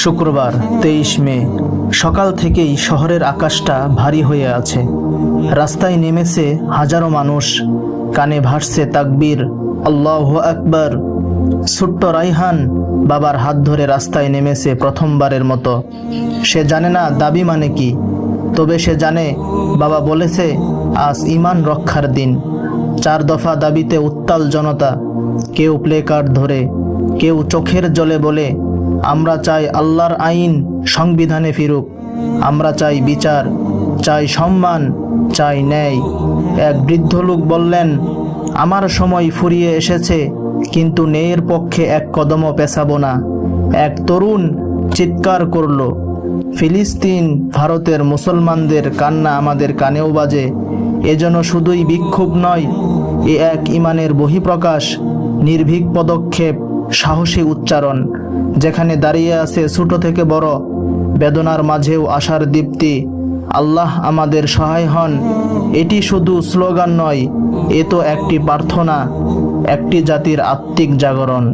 শুক্রবার 23 মে সকাল থেকেই শহরের আকাশটা ভারী হয়ে আছে। রাস্তায় নেমেছে হাজারো মানুষ, কানে ভাসছে তাকবীর, আল্লাহু আকবার। ছোট্ট রাইহান বাবার হাত ধরে রাস্তায় নেমেছে প্রথমবারের মতো। সে জানে না দাবি মানে কি, তবে সে জানে বাবা বলেছে আজ ঈমান রক্ষার দিন। 4 দফা দাবিতে উত্তাল জনতা, কেউ প্লে কার্ড ধরে, কেউ চোখের জলে বলে, আমরা চাই আল্লাহর আইন সংবিধানে ফিরুক, আমরা চাই বিচার, চাই সম্মান, চাই ন্যায়। এক বৃদ্ধ লোক বললেন, আমার সময় ফুরিয়ে এসেছে, কিন্তু ন্যায়ের পক্ষে এক কদমও পেছাবো না। এক তরুণ চিৎকার করল, ফিলিস্তিন, ভারতের মুসলমানদের কান্না আমাদের কানেও বাজে। এজন্য শুধুই বিক্ষোভ নয়, এ এক ঈমানের বহিঃপ্রকাশ, নির্ভীক পদক্ষেপ, সাহসী উচ্চারণ। যেখানে দাঁড়িয়ে আছে ছোট থেকে বড়, বেদনার মাঝেও আশার দীপ্তি। আল্লাহ আমাদের সহায় হন। এটি শুধু স্লোগান নয়, এ তো একটি প্রার্থনা, একটি জাতির আত্মিক জাগরণ।